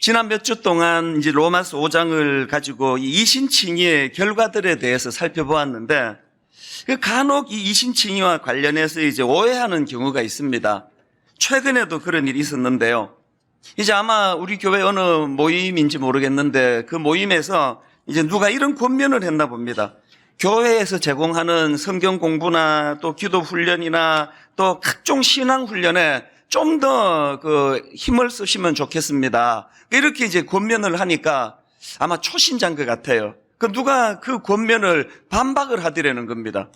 지난 몇 주 동안 이제 로마서 5장을 가지고 이 이신칭의의 결과들에 대해서 살펴보았는데, 간혹 이 이신칭의와 관련해서 이제 오해하는 경우가 있습니다. 최근에도 그런 일이 있었는데요. 이제 아마 우리 교회 어느 모임인지 모르겠는데 그 모임에서 이제 누가 이런 권면을 했나 봅니다. 교회에서 제공하는 성경 공부나 또 기도 훈련이나 또 각종 신앙 훈련에 좀 더 힘을 쓰시면 좋겠습니다. 이렇게 이제 권면을 하니까 아마 초신자인 것 같아요. 누가 그 권면을 반박을 하더라는 겁니다.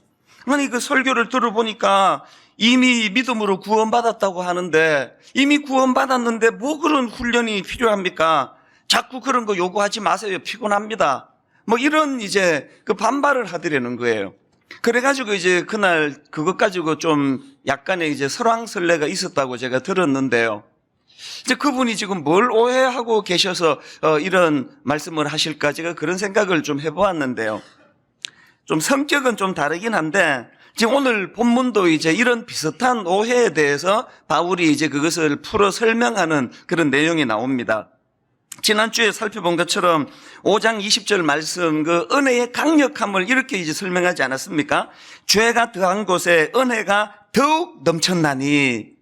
아니, 그 설교를 들어보니까 이미 믿음으로 구원받았다고 하는데, 이미 구원받았는데 뭐 그런 훈련이 필요합니까? 자꾸 그런 거 요구하지 마세요. 피곤합니다. 뭐 이런 이제 그 반발을 하더라는 거예요. 그래가지고 이제 그날 그것 가지고 좀 약간의 이제 설왕설래가 있었다고 제가 들었는데요. 이제 그분이 지금 뭘 오해하고 계셔서 이런 말씀을 하실까 제가 그런 생각을 좀 해보았는데요. 좀 성격은 좀 다르긴 한데, 지금 오늘 본문도 이제 이런 비슷한 오해에 대해서 바울이 이제 그것을 풀어 설명하는 그런 내용이 나옵니다. 지난주에 살펴본 것처럼 5장 20절 말씀, 그 은혜의 강력함을 이렇게 이제 설명하지 않았습니까? 죄가 더한 곳에 은혜가 더욱 넘쳤나니,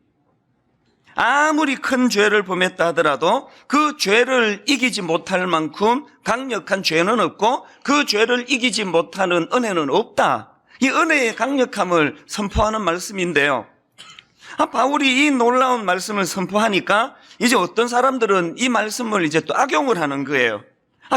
아무리 큰 죄를 범했다 하더라도 그 죄를 이기지 못할 만큼 강력한 죄는 없고 그 죄를 이기지 못하는 은혜는 없다. 이 은혜의 강력함을 선포하는 말씀인데요. 바울이 이 놀라운 말씀을 선포하니까 이제 어떤 사람들은 이 말씀을 이제 또 악용을 하는 거예요.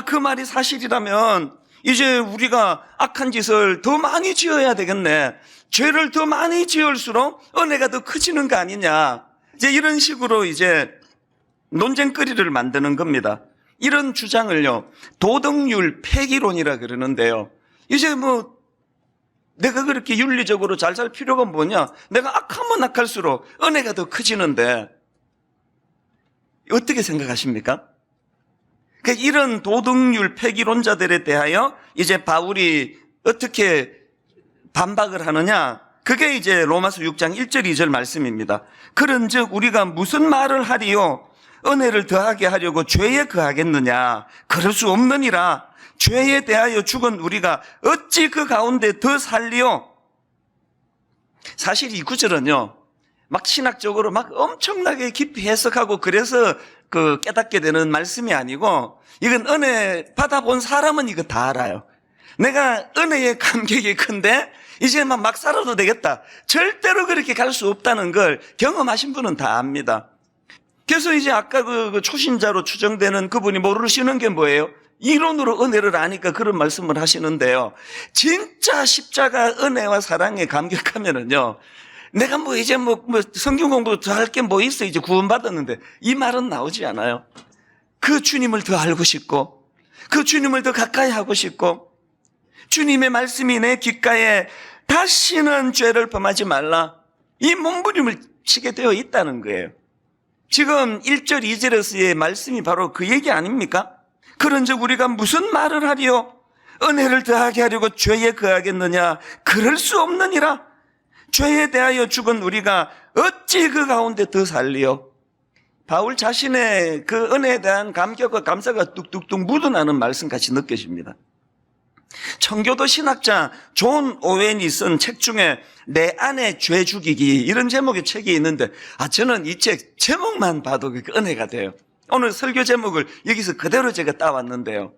그 말이 사실이라면 이제 우리가 악한 짓을 더 많이 지어야 되겠네. 죄를 더 많이 지을수록 은혜가 더 커지는 거 아니냐. 이제 이런 식으로 이제 논쟁거리를 만드는 겁니다. 이런 주장을요, 도덕률 폐기론이라 그러는데요. 이제 뭐 내가 그렇게 윤리적으로 잘 살 필요가 뭐냐? 내가 악하면 악할수록 은혜가 더 커지는데 어떻게 생각하십니까? 이런 도덕률 폐기론자들에 대하여 이제 바울이 어떻게 반박을 하느냐? 그게 이제 로마서 6장 1절 2절 말씀입니다. 그런즉 우리가 무슨 말을 하리요? 은혜를 더하게 하려고 죄에 거하겠느냐? 그럴 수 없느니라. 죄에 대하여 죽은 우리가 어찌 그 가운데 더 살리요? 사실 이 구절은요, 막 신학적으로 막 엄청나게 깊이 해석하고 그래서 깨닫게 되는 말씀이 아니고, 이건 은혜 받아본 사람은 이거 다 알아요. 내가 은혜의 감격이 큰데 이제 막 살아도 되겠다. 절대로 그렇게 갈 수 없다는 걸 경험하신 분은 다 압니다. 그래서 이제 아까 그 초신자로 추정되는 그분이 모르시는 게 뭐예요? 이론으로 은혜를 아니까 그런 말씀을 하시는데요. 진짜 십자가 은혜와 사랑에 감격하면은요, 내가 뭐 이제 뭐 성경 공부 더 할 게 뭐 있어? 이제 구원받았는데. 이 말은 나오지 않아요. 그 주님을 더 알고 싶고, 그 주님을 더 가까이 하고 싶고, 주님의 말씀이 내 귓가에 다시는 죄를 범하지 말라, 이 몸부림을 치게 되어 있다는 거예요. 지금 1절 2절에서의 말씀이 바로 그 얘기 아닙니까? 그런즉 우리가 무슨 말을 하리요? 은혜를 더하게 하려고 죄에 거하겠느냐? 그럴 수 없느니라. 죄에 대하여 죽은 우리가 어찌 그 가운데 더 살리요? 바울 자신의 그 은혜에 대한 감격과 감사가 뚝뚝뚝 묻어나는 말씀같이 느껴집니다. 청교도 신학자 존 오웬이 쓴 책 중에 내 안의 죄 죽이기, 이런 제목의 책이 있는데, 저는 이 책 제목만 봐도 은혜가 돼요. 오늘 설교 제목을 여기서 그대로 제가 따왔는데요.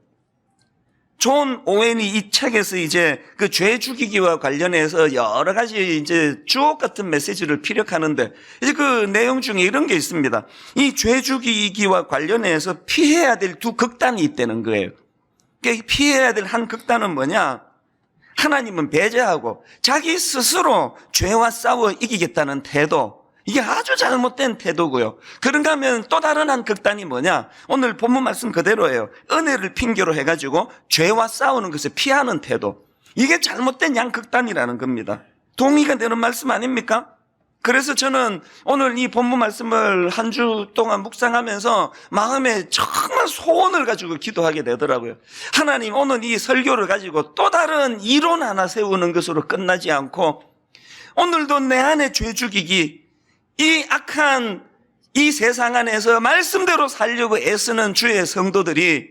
존 오웬이 이 책에서 이제 그 죄 죽이기와 관련해서 여러 가지 이제 주옥 같은 메시지를 피력하는데, 이제 그 내용 중에 이런 게 있습니다. 이 죄 죽이기와 관련해서 피해야 될 두 극단이 있다는 거예요. 피해야 될 한 극단은 뭐냐? 하나님은 배제하고 자기 스스로 죄와 싸워 이기겠다는 태도, 이게 아주 잘못된 태도고요. 그런가 하면 또 다른 한 극단이 뭐냐? 오늘 본문 말씀 그대로예요. 은혜를 핑계로 해가지고 죄와 싸우는 것을 피하는 태도. 이게 잘못된 양극단이라는 겁니다. 동의가 되는 말씀 아닙니까? 그래서 저는 오늘 이 본문 말씀을 한 주 동안 묵상하면서 마음에 정말 소원을 가지고 기도하게 되더라고요. 하나님, 오늘 이 설교를 가지고 또 다른 이론 하나 세우는 것으로 끝나지 않고, 오늘도 내 안에 죄 죽이기, 이 악한 이 세상 안에서 말씀대로 살려고 애쓰는 주의 성도들이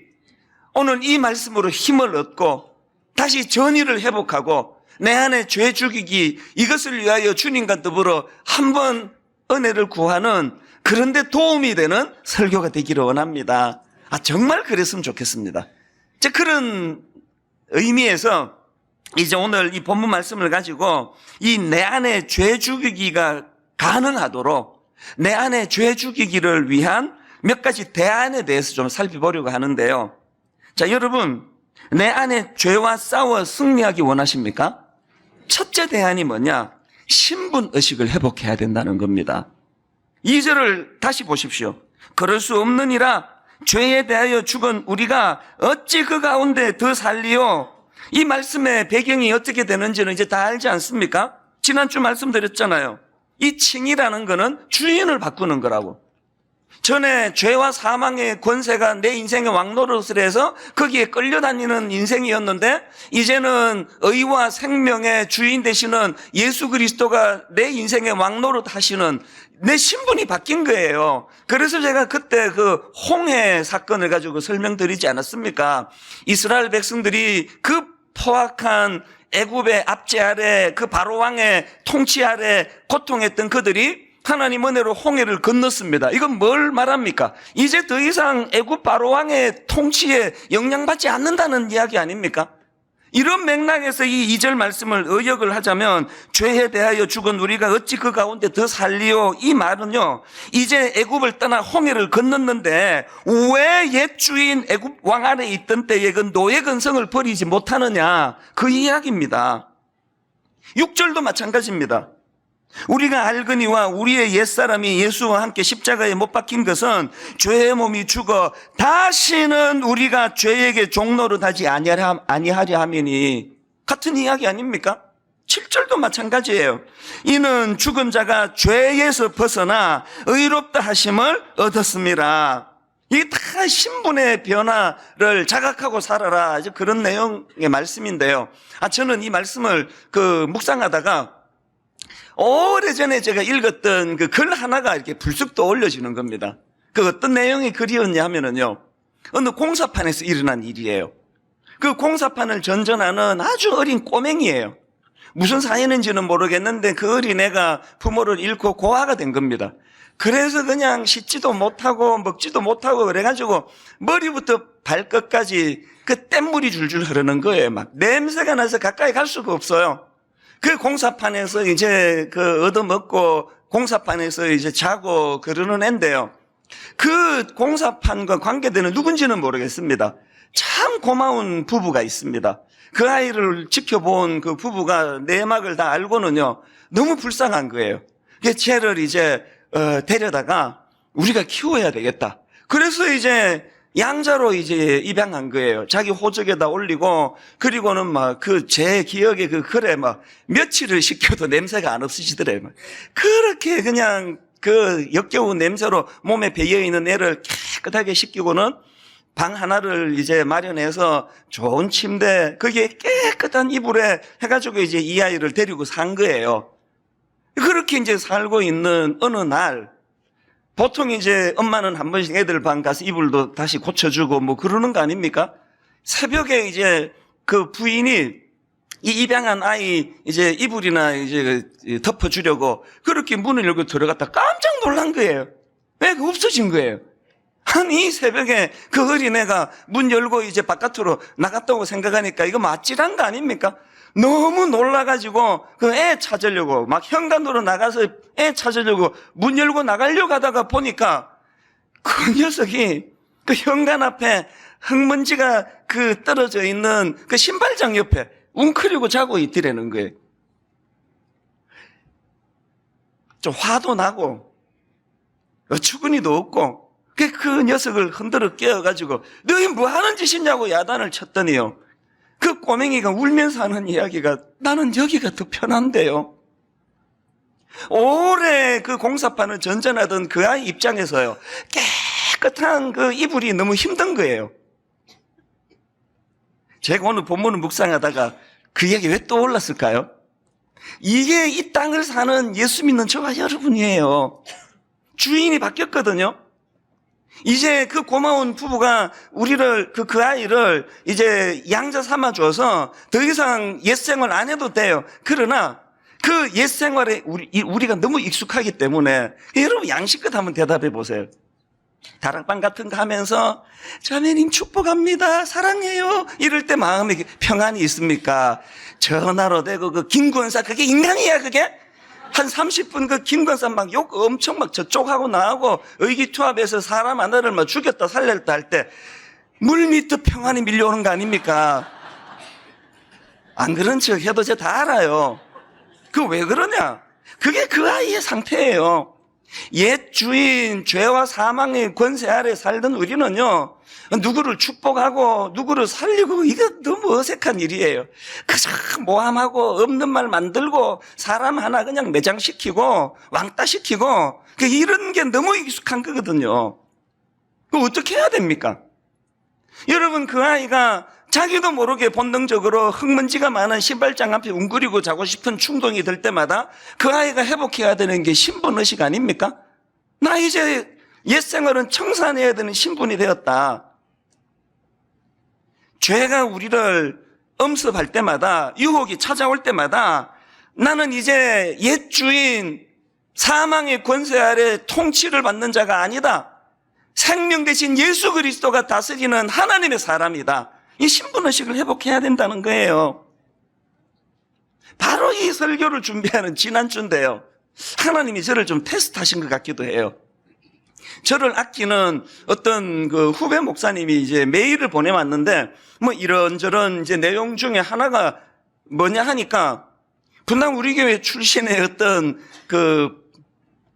오늘 이 말씀으로 힘을 얻고 다시 전의를 회복하고 내 안에 죄 죽이기, 이것을 위하여 주님과 더불어 한번 은혜를 구하는 그런 데 도움이 되는 설교가 되기를 원합니다. 정말 그랬으면 좋겠습니다. 그런 의미에서 이제 오늘 이 본문 말씀을 가지고 이 내 안에 죄 죽이기가 가능하도록 내 안에 죄 죽이기를 위한 몇 가지 대안에 대해서 좀 살펴보려고 하는데요. 자, 여러분, 내 안에 죄와 싸워 승리하기 원하십니까? 첫째 대안이 뭐냐? 신분의식을 회복해야 된다는 겁니다. 2절을 다시 보십시오. 그럴 수 없느니라 죄에 대하여 죽은 우리가 어찌 그 가운데 더 살리요? 이 말씀의 배경이 어떻게 되는지는 이제 다 알지 않습니까? 지난주 말씀드렸잖아요. 이 칭이라는 거는 주인을 바꾸는 거라고. 전에 죄와 사망의 권세가 내 인생의 왕노릇을 해서 거기에 끌려다니는 인생이었는데 이제는 의와 생명의 주인 되시는 예수 그리스도가 내 인생의 왕노릇 하시는 내 신분이 바뀐 거예요. 그래서 제가 그때 그 홍해 사건을 가지고 설명드리지 않았습니까? 이스라엘 백성들이 그 포악한 애굽의 압제 아래 그 바로왕의 통치 아래 고통했던 그들이 하나님 은혜로 홍해를 건넜습니다. 이건 뭘 말합니까? 이제 더 이상 애굽 바로왕의 통치에 영향받지 않는다는 이야기 아닙니까? 이런 맥락에서 이 2절 말씀을 의역을 하자면 죄에 대하여 죽은 우리가 어찌 그 가운데 더 살리요? 이 말은요, 이제 애굽을 떠나 홍해를 건넜는데 왜 옛 주인 애굽 왕 아래 있던 때에 그 노예 근성을 버리지 못하느냐, 그 이야기입니다. 6절도 마찬가지입니다. 우리가 알거니와 우리의 옛사람이 예수와 함께 십자가에 못 박힌 것은 죄의 몸이 죽어 다시는 우리가 죄에게 종노릇하지 아니하려 함이니, 같은 이야기 아닙니까? 7절도 마찬가지예요. 이는 죽은 자가 죄에서 벗어나 의롭다 하심을 얻었습니다. 이게 다 신분의 변화를 자각하고 살아라, 그런 내용의 말씀인데요. 저는 이 말씀을 묵상하다가 오래전에 제가 읽었던 그 글 하나가 이렇게 불쑥 떠올려지는 겁니다. 그 어떤 내용의 글이었냐 하면은요, 어느 공사판에서 일어난 일이에요. 그 공사판을 전전하는 아주 어린 꼬맹이에요. 무슨 사연인지는 모르겠는데 그 어린애가 부모를 잃고 고아가 된 겁니다. 그래서 그냥 씻지도 못하고 먹지도 못하고 그래가지고 머리부터 발끝까지 그 뗏물이 줄줄 흐르는 거예요. 막 냄새가 나서 가까이 갈 수가 없어요. 그 공사판에서 이제 얻어먹고 공사판에서 이제 자고 그러는 애인데요. 그 공사판과 관계되는 누군지는 모르겠습니다. 참 고마운 부부가 있습니다. 그 아이를 지켜본 그 부부가 내막을 다 알고는요, 너무 불쌍한 거예요. 쟤를 이제 데려다가 우리가 키워야 되겠다. 그래서 이제 양자로 이제 입양한 거예요. 자기 호적에다 올리고, 그리고는 막 제 기억에 그 글에 막 며칠을 시켜도 냄새가 안 없으시더래요. 그렇게 그냥 역겨운 냄새로 몸에 배어있는 애를 깨끗하게 씻기고는 방 하나를 이제 마련해서 좋은 침대, 거기에 깨끗한 이불에 해가지고 이제 이 아이를 데리고 산 거예요. 그렇게 이제 살고 있는 어느 날, 보통 이제 엄마는 한 번씩 애들 방 가서 이불도 다시 고쳐주고 뭐 그러는 거 아닙니까? 새벽에 이제 그 부인이 이 입양한 아이 이제 이불이나 이제 덮어주려고 그렇게 문을 열고 들어갔다 깜짝 놀란 거예요. 왜 없어진 거예요? 아니, 새벽에 그 어린애가 문 열고 이제 바깥으로 나갔다고 생각하니까 이거 맞질한 거 아닙니까? 너무 놀라가지고 그 애 찾으려고 막 현관으로 나가서 애 찾으려고 문 열고 나가려고 하다가 보니까 그 녀석이 그 현관 앞에 흙먼지가 떨어져 있는 그 신발장 옆에 웅크리고 자고 있더라는 거예요. 좀 화도 나고 어처구니도 없고 그 녀석을 흔들어 깨워가지고 너희 뭐 하는 짓이냐고 야단을 쳤더니요, 그 꼬맹이가 울면서 하는 이야기가 나는 여기가 더 편한데요. 오래 그 공사판을 전전하던 그 아이 입장에서요, 깨끗한 그 이불이 너무 힘든 거예요. 제가 오늘 본문을 묵상하다가 그 얘기 왜 떠올랐을까요? 이게 이 땅을 사는 예수 믿는 저와 여러분이에요. 주인이 바뀌었거든요. 이제 그 고마운 부부가 우리를, 그 아이를 이제 양자 삼아 줘서 더 이상 옛 생활 안 해도 돼요. 그러나 그 옛 생활에 우리가 너무 익숙하기 때문에 여러분 양식껏 한번 대답해 보세요. 다락방 같은 거 하면서 자매님 축복합니다. 사랑해요. 이럴 때 마음에 평안이 있습니까? 전화로 대고 그 김권사 그게 인간이야 그게? 한 30분 그 김권사 막 욕 엄청 막 저쪽하고 나하고 의기투합해서 사람 하나를 막 죽였다 살렸다 할 때 물밑의 평안이 밀려오는 거 아닙니까? 안 그런 척 해도 제가 다 알아요. 그 왜 그러냐? 그게 그 아이의 상태예요. 옛 주인 죄와 사망의 권세 아래 살던 우리는요, 누구를 축복하고 누구를 살리고 이거 너무 어색한 일이에요. 그저 모함하고 없는 말 만들고 사람 하나 그냥 매장시키고 왕따시키고 이런 게 너무 익숙한 거거든요. 그거 어떻게 해야 됩니까? 여러분 그 아이가 자기도 모르게 본능적으로 흙먼지가 많은 신발장 앞에 웅크리고 자고 싶은 충동이 들 때마다 그 아이가 회복해야 되는 게 신분의식 아닙니까? 나 이제 옛생활은 청산해야 되는 신분이 되었다. 죄가 우리를 엄습할 때마다 유혹이 찾아올 때마다 나는 이제 옛 주인 사망의 권세 아래 통치를 받는 자가 아니다. 생명 대신 예수 그리스도가 다스리는 하나님의 사람이다. 이 신분의식을 회복해야 된다는 거예요. 바로 이 설교를 준비하는 지난주인데요. 하나님이 저를 좀 테스트하신 것 같기도 해요. 저를 아끼는 어떤 그 후배 목사님이 이제 메일을 보내왔는데 뭐 이런저런 이제 내용 중에 하나가 뭐냐 하니까 분당 우리 교회 출신의 어떤 그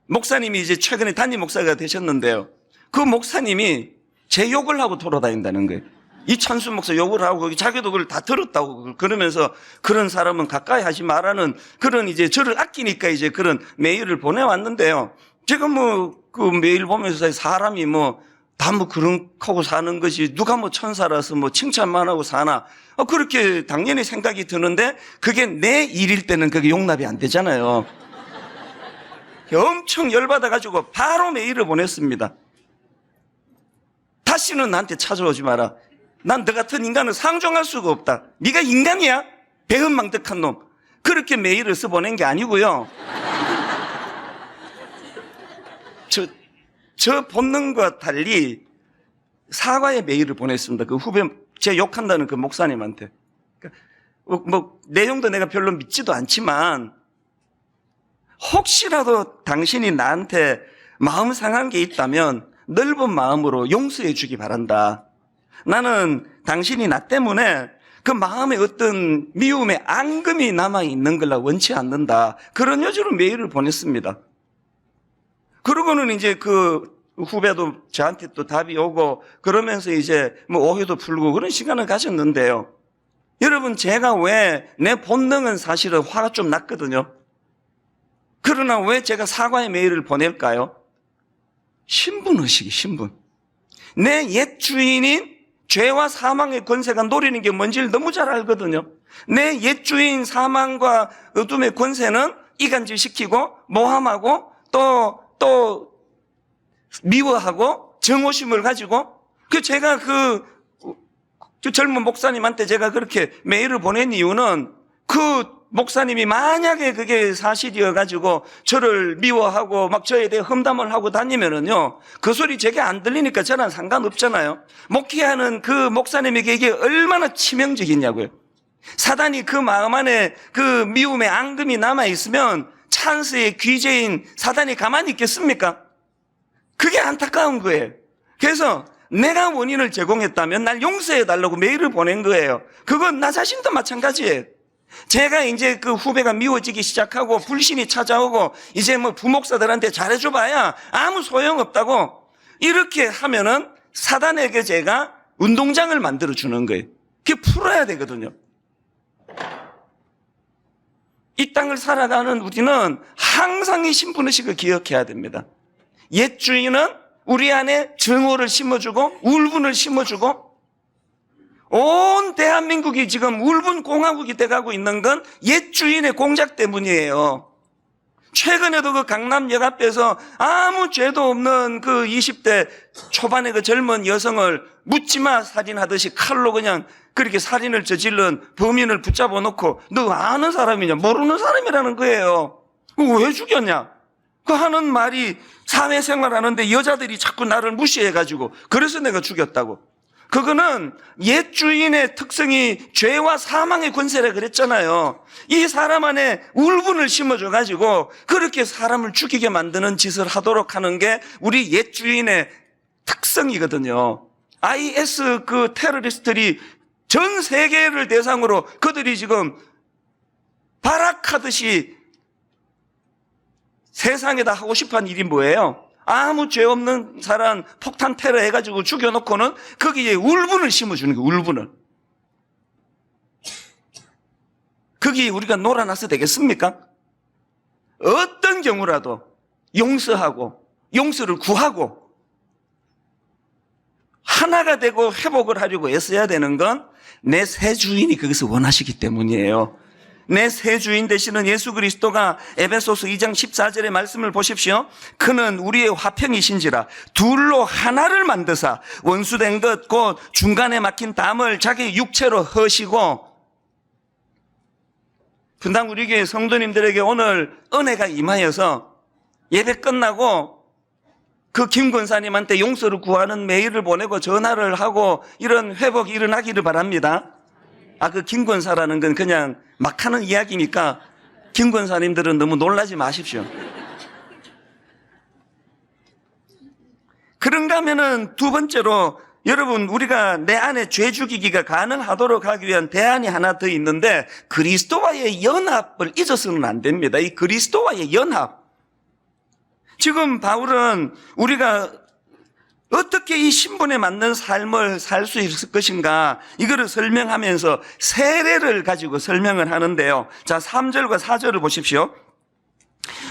목사님이 이제 최근에 담임 목사가 되셨는데요. 그 목사님이 제 욕을 하고 돌아다닌다는 거예요. 이찬수 목사 욕을 하고 자기도 그걸 다 들었다고 그러면서 그런 사람은 가까이 하지 말라는 그런 이제 저를 아끼니까 이제 그런 메일을 보내왔는데요. 제가 뭐 그 메일 보면서 사람이 뭐 다 뭐 그런 하고 사는 것이 누가 뭐 천사라서 뭐 칭찬만 하고 사나 그렇게 당연히 생각이 드는데 그게 내 일일 때는 그게 용납이 안 되잖아요. 엄청 열받아가지고 바로 메일을 보냈습니다. 다시는 나한테 찾아오지 마라. 난 너 같은 인간을 상종할 수가 없다. 네가 인간이야? 배은망덕한 놈. 그렇게 메일을 써보낸 게 아니고요. 저 본능과 달리 사과의 메일을 보냈습니다. 그 후배, 제 욕한다는 그 목사님한테. 뭐 내용도 내가 별로 믿지도 않지만 혹시라도 당신이 나한테 마음 상한 게 있다면 넓은 마음으로 용서해 주기 바란다. 나는 당신이 나 때문에 그 마음에 어떤 미움의 앙금이 남아있는 걸 원치 않는다. 그런 여주로 메일을 보냈습니다. 그러고는 이제 그 후배도 저한테 또 답이 오고 그러면서 이제 뭐 오해도 풀고 그런 시간을 가졌는데요. 여러분 제가 왜 내 본능은 사실은 화가 좀 났거든요. 그러나 왜 제가 사과의 메일을 보낼까요? 신분의식이 신분. 내 옛 주인인 죄와 사망의 권세가 노리는 게 뭔지를 너무 잘 알거든요. 내 옛 주인 사망과 어둠의 권세는 이간질시키고 모함하고 또 미워하고 정오심을 가지고 제가 그 젊은 목사님한테 제가 그렇게 메일을 보낸 이유는 그 목사님이 만약에 그게 사실이어가지고 저를 미워하고 막 저에 대해 험담을 하고 다니면은요, 그 소리 제게 안 들리니까 저랑 상관없잖아요. 목회하는 그 목사님에게 이게 얼마나 치명적이냐고요. 사단이 그 마음 안에 그 미움의 앙금이 남아있으면 찬스의 귀재인 사단이 가만히 있겠습니까? 그게 안타까운 거예요. 그래서 내가 원인을 제공했다면 날 용서해달라고 메일을 보낸 거예요. 그건 나 자신도 마찬가지예요. 제가 이제 그 후배가 미워지기 시작하고 불신이 찾아오고 이제 뭐 부목사들한테 잘해줘봐야 아무 소용없다고 이렇게 하면은 사단에게 제가 운동장을 만들어주는 거예요. 그게 풀어야 되거든요. 이 땅을 살아가는 우리는 항상 이 신분의식을 기억해야 됩니다. 옛 주인은 우리 안에 증오를 심어주고 울분을 심어주고 온 대한민국이 지금 울분 공화국이 돼가고 있는 건 옛 주인의 공작 때문이에요. 최근에도 그 강남역 앞에서 아무 죄도 없는 그 20대 초반의 그 젊은 여성을 묻지마 살인하듯이 칼로 그냥 그렇게 살인을 저지른 범인을 붙잡아 놓고 너 아는 사람이냐? 모르는 사람이라는 거예요. 왜 죽였냐? 그 하는 말이 사회생활 하는데 여자들이 자꾸 나를 무시해가지고 그래서 내가 죽였다고. 그거는 옛 주인의 특성이 죄와 사망의 권세라 그랬잖아요. 이 사람 안에 울분을 심어줘가지고 그렇게 사람을 죽이게 만드는 짓을 하도록 하는 게 우리 옛 주인의 특성이거든요. IS 그 테러리스트들이 전 세계를 대상으로 그들이 지금 발악하듯이 세상에다 하고 싶어하는 일이 뭐예요? 아무 죄 없는 사람 폭탄 테러 해가지고 죽여놓고는 거기에 울분을 심어주는 거예요. 울분을. 거기에 우리가 놀아나서 되겠습니까? 어떤 경우라도 용서하고 용서를 구하고 하나가 되고 회복을 하려고 애써야 되는 건 내 새 주인이 그것을 원하시기 때문이에요. 내 새 주인 되시는 예수 그리스도가 에베소서 2장 14절의 말씀을 보십시오. 그는 우리의 화평이신지라 둘로 하나를 만드사 원수된 것 곧 중간에 막힌 담을 자기 육체로 허시고. 분당 우리 교회 성도님들에게 오늘 은혜가 임하여서 예배 끝나고 그 김 권사님한테 용서를 구하는 메일을 보내고 전화를 하고 이런 회복이 일어나기를 바랍니다. 그 김 권사라는 건 그냥 막 하는 이야기니까 김 권사님들은 너무 놀라지 마십시오. 그런가 하면은 두 번째로 여러분 우리가 내 안에 죄 죽이기가 가능하도록 하기 위한 대안이 하나 더 있는데 그리스도와의 연합을 잊어서는 안 됩니다. 이 그리스도와의 연합. 지금 바울은 우리가 어떻게 이 신분에 맞는 삶을 살 수 있을 것인가 이거를 설명하면서 세례를 가지고 설명을 하는데요. 자, 3절과 4절을 보십시오.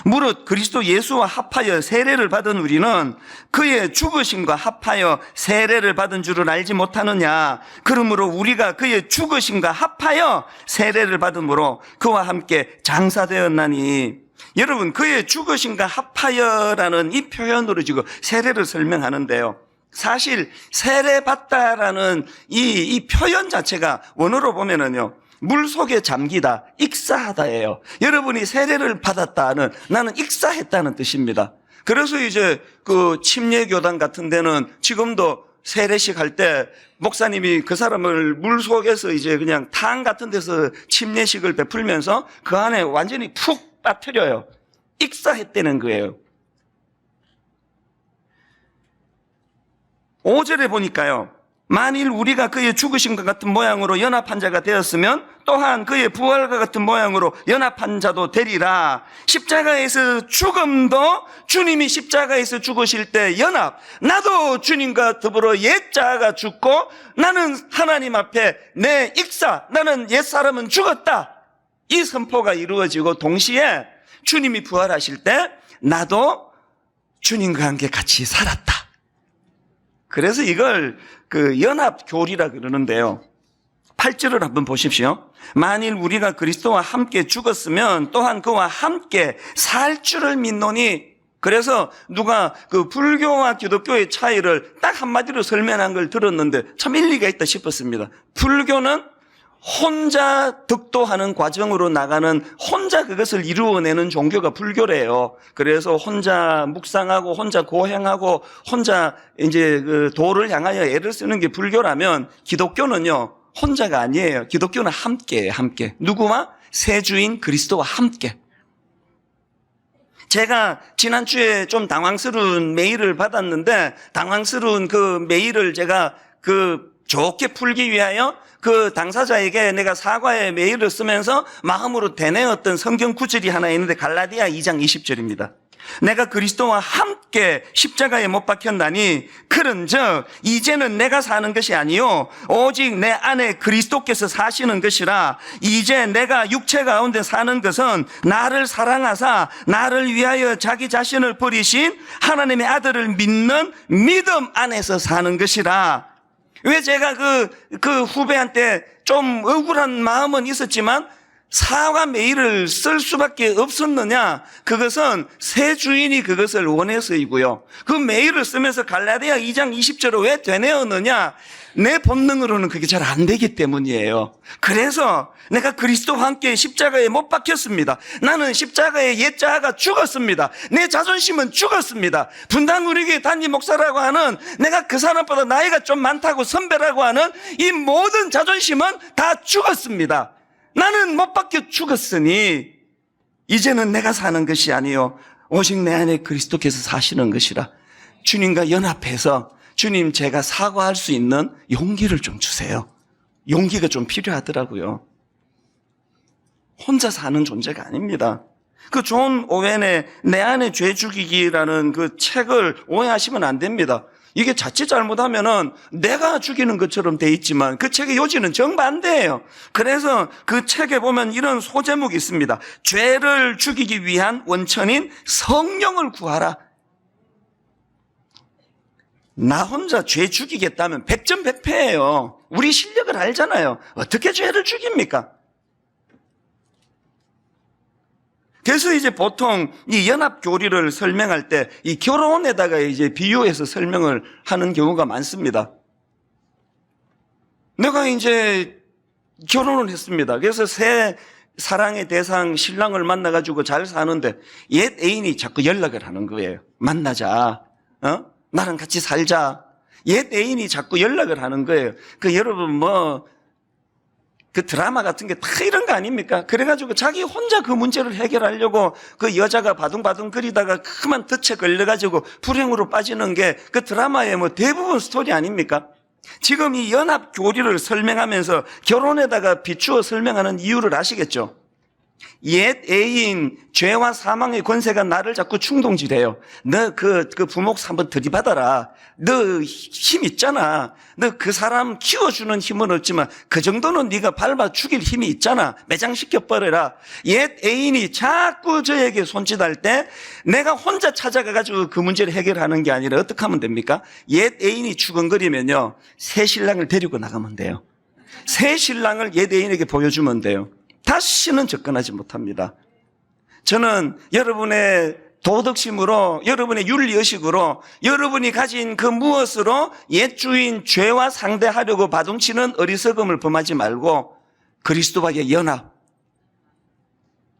무릇 그리스도 예수와 합하여 세례를 받은 우리는 그의 죽으심과 합하여 세례를 받은 줄을 알지 못하느냐. 그러므로 우리가 그의 죽으심과 합하여 세례를 받음으로 그와 함께 장사되었나니. 여러분 그의 죽으심과 합하여라는 이 표현으로 지금 세례를 설명하는데요. 사실 세례받다라는 이 표현 자체가 원어로 보면은요. 물속에 잠기다, 익사하다예요. 여러분이 세례를 받았다는 나는 익사했다는 뜻입니다. 그래서 이제 그 침례교단 같은 데는 지금도 세례식 할 때 목사님이 그 사람을 물속에서 이제 그냥 탕 같은 데서 침례식을 베풀면서 그 안에 완전히 푹 빠뜨려요. 익사했다는 거예요. 5절에 보니까요. 만일 우리가 그의 죽으심과 같은 모양으로 연합한 자가 되었으면 또한 그의 부활과 같은 모양으로 연합한 자도 되리라. 십자가에서 죽음도 주님이 십자가에서 죽으실 때 연합. 나도 주님과 더불어 옛자가 죽고 나는 하나님 앞에 내 익사, 나는 옛사람은 죽었다. 이 선포가 이루어지고 동시에 주님이 부활하실 때 나도 주님과 함께 같이 살았다. 그래서 이걸 그 연합교리라 그러는데요. 8절을 한번 보십시오. 만일 우리가 그리스도와 함께 죽었으면 또한 그와 함께 살 줄을 믿노니. 그래서 누가 그 불교와 기독교의 차이를 딱 한마디로 설명한 걸 들었는데 참 일리가 있다 싶었습니다. 불교는 혼자 득도하는 과정으로 나가는 혼자 그것을 이루어내는 종교가 불교래요. 그래서 혼자 묵상하고 혼자 고행하고 혼자 이제 그 도를 향하여 애를 쓰는 게 불교라면 기독교는요 혼자가 아니에요. 기독교는 함께예요. 함께. 누구와? 새 주인 그리스도와 함께. 제가 지난주에 좀 당황스러운 메일을 받았는데 당황스러운 그 메일을 제가 좋게 풀기 위하여 그 당사자에게 내가 사과의 메일을 쓰면서 마음으로 되뇌었던 성경 구절이 하나 있는데 갈라디아 2장 20절입니다. 내가 그리스도와 함께 십자가에 못 박혔나니 그런즉 이제는 내가 사는 것이 아니요 오직 내 안에 그리스도께서 사시는 것이라. 이제 내가 육체 가운데 사는 것은 나를 사랑하사 나를 위하여 자기 자신을 버리신 하나님의 아들을 믿는 믿음 안에서 사는 것이라. 왜 제가 그 후배한테 좀 억울한 마음은 있었지만 사과 메일을 쓸 수밖에 없었느냐? 그것은 새 주인이 그것을 원해서이고요. 그 메일을 쓰면서 갈라디아 2장 20절을 왜 되뇌었느냐? 내 본능으로는 그게 잘 안 되기 때문이에요. 그래서 내가 그리스도와 함께 십자가에 못 박혔습니다. 나는 십자가에 옛 자아가 죽었습니다. 내 자존심은 죽었습니다. 분당 우리 교회 단임 목사라고 하는 내가 그 사람보다 나이가 좀 많다고 선배라고 하는 이 모든 자존심은 다 죽었습니다. 나는 못 박혀 죽었으니 이제는 내가 사는 것이 아니요 오직 내 안에 그리스도께서 사시는 것이라. 주님과 연합해서 주님, 제가 사과할 수 있는 용기를 좀 주세요. 용기가 좀 필요하더라고요. 혼자 사는 존재가 아닙니다. 그 존 오웬의 내 안에 죄 죽이기라는 그 책을 오해하시면 안 됩니다. 이게 자칫 잘못하면은 내가 죽이는 것처럼 돼 있지만 그 책의 요지는 정반대예요. 그래서 그 책에 보면 이런 소제목이 있습니다. 죄를 죽이기 위한 원천인 성령을 구하라. 나 혼자 죄 죽이겠다면 100점 100패예요. 우리 실력을 알잖아요. 어떻게 죄를 죽입니까? 그래서 이제 보통 이 연합교리를 설명할 때 이 결혼에다가 이제 비유해서 설명을 하는 경우가 많습니다. 내가 이제 결혼을 했습니다. 그래서 새 사랑의 대상 신랑을 만나가지고 잘 사는데 옛 애인이 자꾸 연락을 하는 거예요. 만나자. 나랑 같이 살자. 옛 애인이 자꾸 연락을 하는 거예요. 여러분 그 드라마 같은 게 다 이런 거 아닙니까? 그래가지고 자기 혼자 그 문제를 해결하려고 그 여자가 바둥바둥 거리다가 그만 덫에 걸려가지고 불행으로 빠지는 게 그 드라마의 대부분 스토리 아닙니까? 지금 이 연합 교리를 설명하면서 결혼에다가 비추어 설명하는 이유를 아시겠죠? 옛 애인 죄와 사망의 권세가 나를 자꾸 충동질해요. 너 그 부목사 한번 들이받아라. 너 힘 있잖아. 너 그 사람 키워주는 힘은 없지만 그 정도는 네가 밟아 죽일 힘이 있잖아. 매장시켜버려라. 옛 애인이 자꾸 저에게 손짓할 때 내가 혼자 찾아가가지고 그 문제를 해결하는 게 아니라 어떻게 하면 됩니까? 옛 애인이 추근거리면요, 새 신랑을 데리고 나가면 돼요. 새 신랑을 옛 애인에게 보여주면 돼요. 다시는 접근하지 못합니다. 저는 여러분의 도덕심으로, 여러분의 윤리의식으로, 여러분이 가진 그 무엇으로 옛 주인 죄와 상대하려고 바둥치는 어리석음을 범하지 말고 그리스도와의 연합,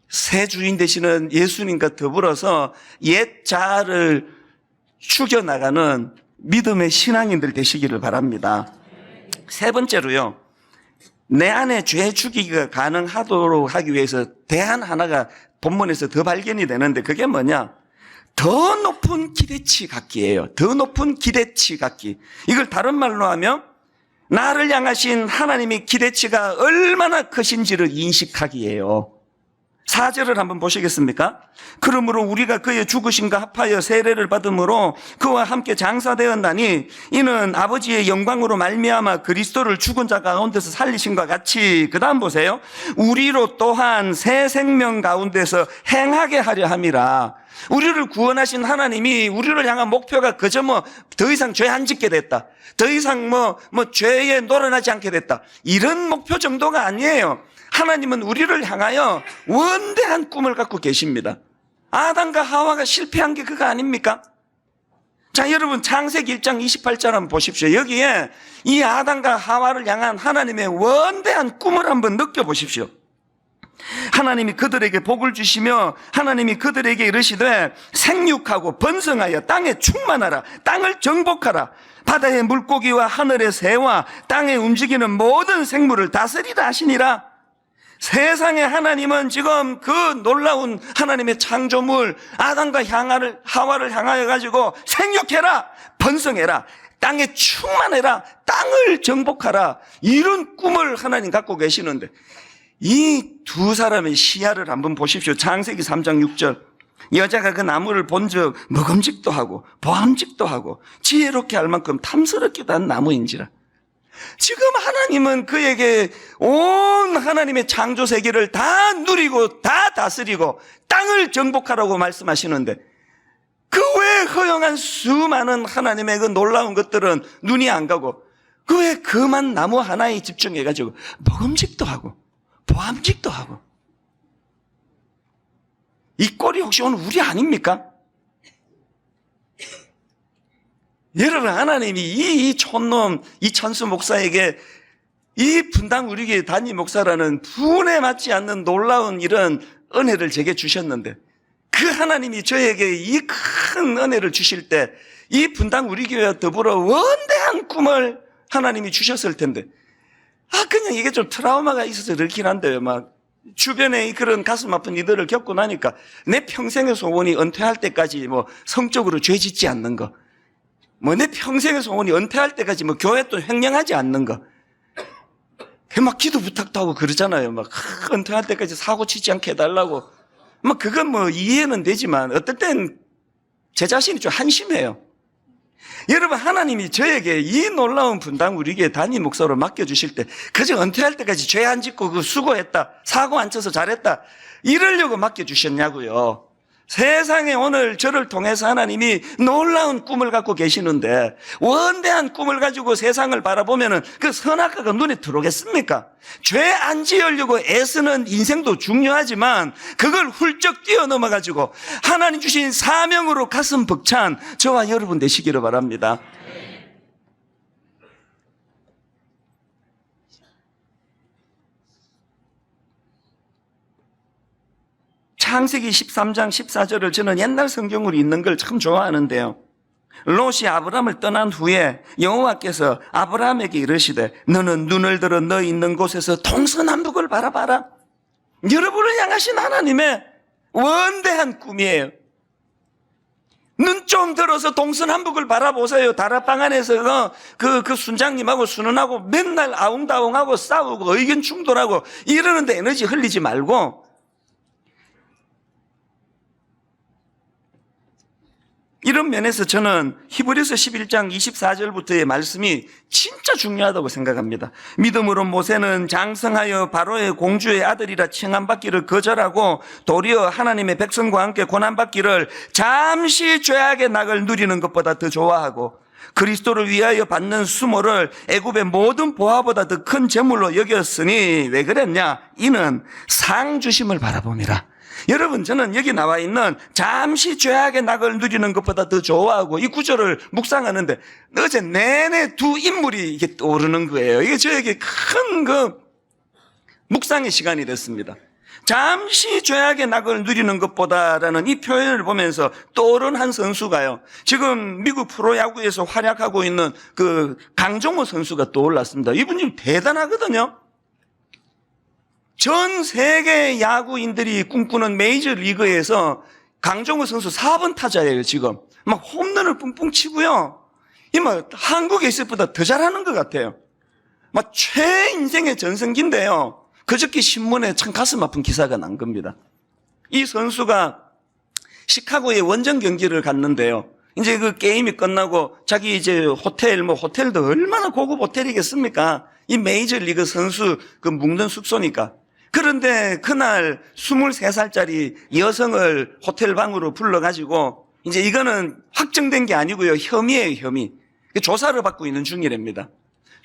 새 주인 되시는 예수님과 더불어서 옛 자아를 죽여나가는 믿음의 신앙인들 되시기를 바랍니다. 세 번째로요, 내 안에 죄 죽이기가 가능하도록 하기 위해서 대안 하나가 본문에서 더 발견이 되는데 그게 뭐냐? 더 높은 기대치 갖기예요. 더 높은 기대치 갖기. 이걸 다른 말로 하면 나를 향하신 하나님의 기대치가 얼마나 크신지를 인식하기예요. 4절을 한번 보시겠습니까? 그러므로 우리가 그의 죽으심과 합하여 세례를 받음으로 그와 함께 장사되었나니 이는 아버지의 영광으로 말미암아 그리스도를 죽은 자 가운데서 살리심과 같이, 그 다음 보세요. 우리로 또한 새 생명 가운데서 행하게 하려 함이라. 우리를 구원하신 하나님이 우리를 향한 목표가 그저 더 이상 죄 안 짓게 됐다, 더 이상 죄에 놀아나지 않게 됐다, 이런 목표 정도가 아니에요. 하나님은 우리를 향하여 원대한 꿈을 갖고 계십니다. 아담과 하와가 실패한 게 그거 아닙니까? 자, 여러분 창세기 1장 28절 한번 보십시오. 여기에 이 아담과 하와를 향한 하나님의 원대한 꿈을 한번 느껴보십시오. 하나님이 그들에게 복을 주시며 하나님이 그들에게 이르시되 생육하고 번성하여 땅에 충만하라, 땅을 정복하라, 바다의 물고기와 하늘의 새와 땅에 움직이는 모든 생물을 다스리라 하시니라. 세상의 하나님은 지금 그 놀라운 하나님의 창조물 아담과 하와를 향하여 가지고 생육해라, 번성해라, 땅에 충만해라, 땅을 정복하라, 이런 꿈을 하나님 갖고 계시는데 이 두 사람의 시야를 한번 보십시오. 창세기 3장 6절. 여자가 그 나무를 본즉 먹음직도 하고 보암직도 하고 지혜롭게 할 만큼 탐스럽기도 한 나무인지라. 지금 하나님은 그에게 온 하나님의 창조 세계를 다 누리고 다 다스리고 땅을 정복하라고 말씀하시는데 그 외에 허용한 수많은 하나님의 그 놀라운 것들은 눈이 안 가고 그 외에 그만 나무 하나에 집중해가지고 먹음직도 하고 보암직도 하고 이 꼴이 혹시 오늘 우리 아닙니까? 여러분, 하나님이 이 촌놈, 이 천수 목사에게 이 분당 우리교회 단임 목사라는 분에 맞지 않는 놀라운 이런 은혜를 제게 주셨는데, 그 하나님이 저에게 이 큰 은혜를 주실 때 이 분당 우리교회와 더불어 원대한 꿈을 하나님이 주셨을 텐데, 그냥 이게 좀 트라우마가 있어서 그렇긴 한데요. 막 주변에 그런 가슴 아픈 이들을 겪고 나니까 내 평생의 소원이 은퇴할 때까지 뭐 성적으로 죄 짓지 않는 거, 뭐 내 평생의 소원이 은퇴할 때까지 뭐 교회 또 횡령하지 않는 거, 막 기도 부탁도 하고 그러잖아요. 막 은퇴할 때까지 사고 치지 않게 해달라고. 뭐 그건 뭐 이해는 되지만 어떨 땐 제 자신이 좀 한심해요. 여러분, 하나님이 저에게 이 놀라운 분당 우리교회 단임 목사로 맡겨주실 때 그저 은퇴할 때까지 죄 안 짓고 그 수고했다, 사고 안 쳐서 잘했다, 이러려고 맡겨주셨냐고요. 세상에 오늘 저를 통해서 하나님이 놀라운 꿈을 갖고 계시는데, 원대한 꿈을 가지고 세상을 바라보면 그 선악과가 눈에 들어오겠습니까? 죄 안 지으려고 애쓰는 인생도 중요하지만 그걸 훌쩍 뛰어넘어가지고 하나님 주신 사명으로 가슴 벅찬 저와 여러분 되시기를 바랍니다. 창세기 13장 14절을 저는 옛날 성경으로 읽는 걸 참 좋아하는데요. 롯이 아브람을 떠난 후에 여호와께서 아브람에게 이르시되 너는 눈을 들어 너 있는 곳에서 동서남북을 바라봐라. 여러분을 향하신 하나님의 원대한 꿈이에요. 눈 좀 들어서 동서남북을 바라보세요. 다락방 안에서 그 순장님하고 순원하고 맨날 아웅다웅하고 싸우고 의견 충돌하고 이러는데 에너지 흘리지 말고, 이런 면에서 저는 히브리서 11장 24절부터의 말씀이 진짜 중요하다고 생각합니다. 믿음으로 모세는 장성하여 바로의 공주의 아들이라 칭함받기를 거절하고 도리어 하나님의 백성과 함께 고난받기를 잠시 죄악의 낙을 누리는 것보다 더 좋아하고 그리스도를 위하여 받는 수모를 애굽의 모든 보화보다 더 큰 재물로 여겼으니, 왜 그랬냐? 이는 상 주심을 바라봄이라. 여러분, 저는 여기 나와 있는 잠시 죄악의 낙을 누리는 것보다 더 좋아하고 이 구절을 묵상하는데 어제 내내 두 인물이 이게 떠오르는 거예요. 이게 저에게 큰 묵상의 시간이 됐습니다. 잠시 죄악의 낙을 누리는 것보다라는 이 표현을 보면서 떠오른 한 선수가요, 지금 미국 프로야구에서 활약하고 있는 그 강정호 선수가 떠올랐습니다. 이분이 대단하거든요. 전 세계 야구인들이 꿈꾸는 메이저리그에서 강정호 선수 4번 타자예요, 지금. 막 홈런을 뿡뿡 치고요. 한국에 있을 때보다 더 잘하는 것 같아요. 막 최인생의 전성기인데요. 그저께 신문에 참 가슴 아픈 기사가 난 겁니다. 이 선수가 시카고에 원정 경기를 갔는데요. 이제 그 게임이 끝나고 자기 이제 호텔도 얼마나 고급 호텔이겠습니까? 이 메이저리그 선수 그 묵는 숙소니까. 그런데 그날 23살짜리 여성을 호텔 방으로 불러가지고, 이제 이거는 확정된 게 아니고요, 혐의예요, 혐의. 조사를 받고 있는 중이랍니다.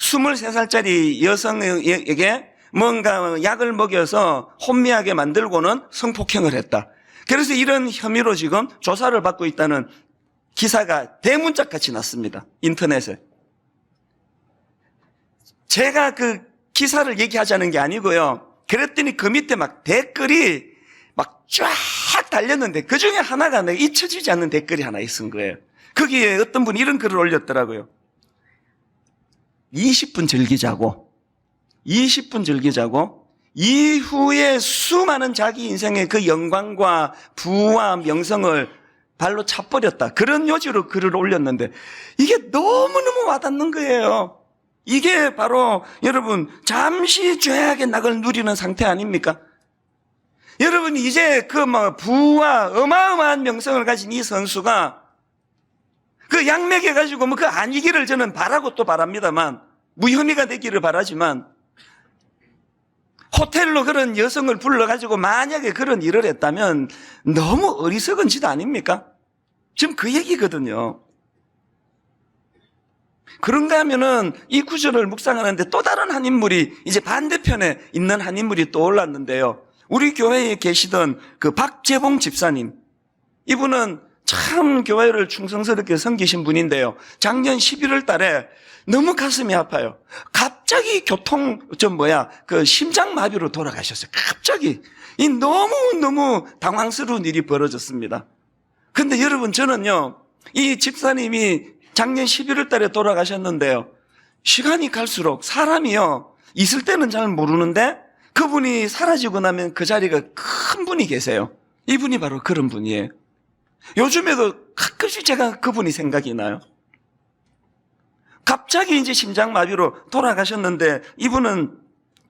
23살짜리 여성에게 뭔가 약을 먹여서 혼미하게 만들고는 성폭행을 했다. 그래서 이런 혐의로 지금 조사를 받고 있다는 기사가 대문짝같이 났습니다, 인터넷에. 제가 그 기사를 얘기하자는 게 아니고요, 그랬더니 그 밑에 막 댓글이 막 쫙 달렸는데 그 중에 하나가 내가 잊혀지지 않는 댓글이 하나 있은 거예요. 거기에 어떤 분이 이런 글을 올렸더라고요. 20분 즐기자고 이후에 수많은 자기 인생의 그 영광과 부와 명성을 발로 차버렸다, 그런 요지로 글을 올렸는데 이게 너무너무 와닿는 거예요. 이게 바로 여러분 잠시 죄악의 낙을 누리는 상태 아닙니까? 여러분, 이제 그 부와 어마어마한 명성을 가진 이 선수가 그 양맥해가지고 그 아니기를 저는 바라고 또 바랍니다만, 무혐의가 되기를 바라지만, 호텔로 그런 여성을 불러가지고 만약에 그런 일을 했다면 너무 어리석은 짓 아닙니까? 지금 그 얘기거든요. 그런가 하면은 이 구절을 묵상하는데 또 다른 한 인물이, 이제 반대편에 있는 한 인물이 떠올랐는데요. 우리 교회에 계시던 그 박재봉 집사님, 이분은 참 교회를 충성스럽게 섬기신 분인데요. 작년 11월 달에 너무 가슴이 아파요. 갑자기 심장마비로 돌아가셨어요. 갑자기. 이 너무너무 당황스러운 일이 벌어졌습니다. 근데 여러분, 저는요, 이 집사님이 작년 11월 달에 돌아가셨는데요. 시간이 갈수록 사람이요, 있을 때는 잘 모르는데 그분이 사라지고 나면 그 자리가 큰 분이 계세요. 이분이 바로 그런 분이에요. 요즘에도 가끔씩 제가 그분이 생각이 나요. 갑자기 이제 심장마비로 돌아가셨는데 이분은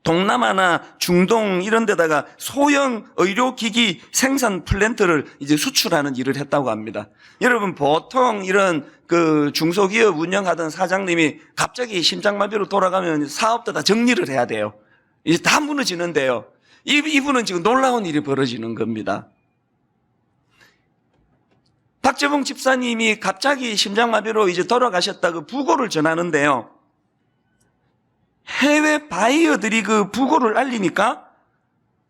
동남아나 중동 이런 데다가 소형 의료기기 생산 플랜트를 이제 수출하는 일을 했다고 합니다. 여러분, 보통 이런 그 중소기업 운영하던 사장님이 갑자기 심장마비로 돌아가면 사업도 다 정리를 해야 돼요. 이제 다 무너지는데요. 이분은 지금 놀라운 일이 벌어지는 겁니다. 박재봉 집사님이 갑자기 심장마비로 이제 돌아가셨다고 부고를 전하는데요. 해외 바이어들이 그 부고를 알리니까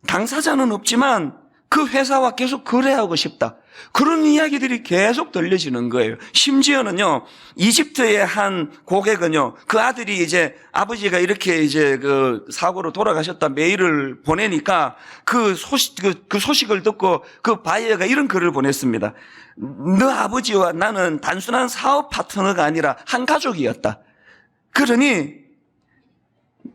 당사자는 없지만 그 회사와 계속 거래하고 싶다, 그런 이야기들이 계속 들려지는 거예요. 심지어는요, 이집트의 한 고객은요, 그 아들이 이제 아버지가 이렇게 이제 그 사고로 돌아가셨다 메일을 보내니까 그 소식을 듣고 그 바이어가 이런 글을 보냈습니다. 너 아버지와 나는 단순한 사업 파트너가 아니라 한 가족이었다. 그러니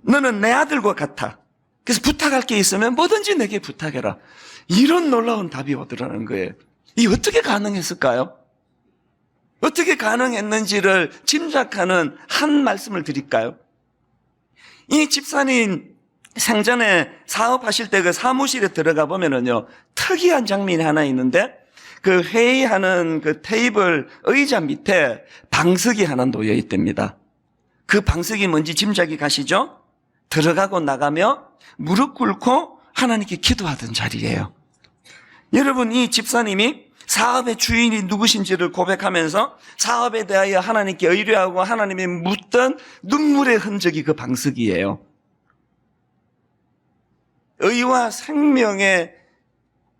너는 내 아들과 같아. 그래서 부탁할 게 있으면 뭐든지 내게 부탁해라. 이런 놀라운 답이 오더라는 거예요. 이 어떻게 가능했을까요? 어떻게 가능했는지를 짐작하는 한 말씀을 드릴까요? 이 집사님 생전에 사업하실 때 그 사무실에 들어가 보면은요, 특이한 장면이 하나 있는데, 그 회의하는 그 테이블 의자 밑에 방석이 하나 놓여 있답니다. 그 방석이 뭔지 짐작이 가시죠? 들어가고 나가며 무릎 꿇고 하나님께 기도하던 자리예요. 여러분, 이 집사님이 사업의 주인이 누구신지를 고백하면서 사업에 대하여 하나님께 의뢰하고 하나님이 묻던 눈물의 흔적이 그 방석이에요. 의와 생명의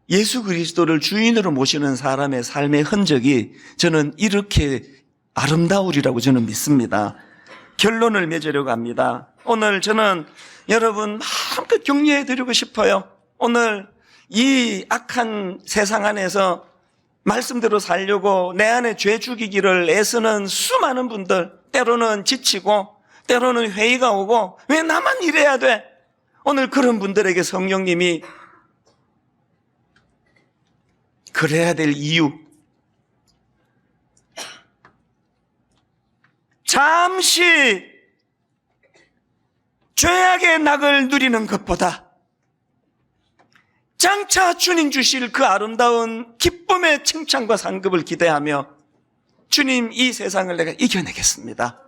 예수 그리스도를 주인으로 모시는 사람의 삶의 흔적이 저는 이렇게 아름다우리라고 저는 믿습니다. 결론을 맺으려고 합니다. 오늘 저는 여러분 마음껏 격려해 드리고 싶어요. 오늘 이 악한 세상 안에서 말씀대로 살려고 내 안에 죄 죽이기를 애쓰는 수많은 분들, 때로는 지치고 때로는 회의가 오고 왜 나만 이래야 돼? 오늘 그런 분들에게 성령님이 그래야 될 이유, 잠시 죄악의 낙을 누리는 것보다 장차 주님 주실 그 아름다운 기쁨의 칭찬과 상급을 기대하며 주님, 이 세상을 내가 이겨내겠습니다.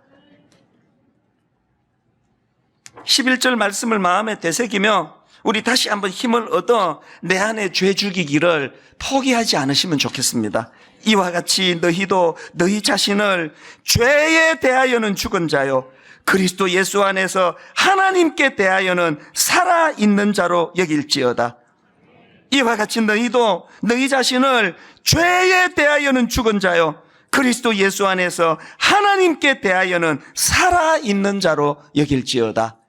11절 말씀을 마음에 되새기며 우리 다시 한번 힘을 얻어 내 안에 죄 죽이기를 포기하지 않으시면 좋겠습니다. 이와 같이 너희도 너희 자신을 죄에 대하여는 죽은 자요 그리스도 예수 안에서 하나님께 대하여는 살아있는 자로 여길지어다. 이와 같이 너희도 너희 자신을 죄에 대하여는 죽은 자요 그리스도 예수 안에서 하나님께 대하여는 살아있는 자로 여길지어다.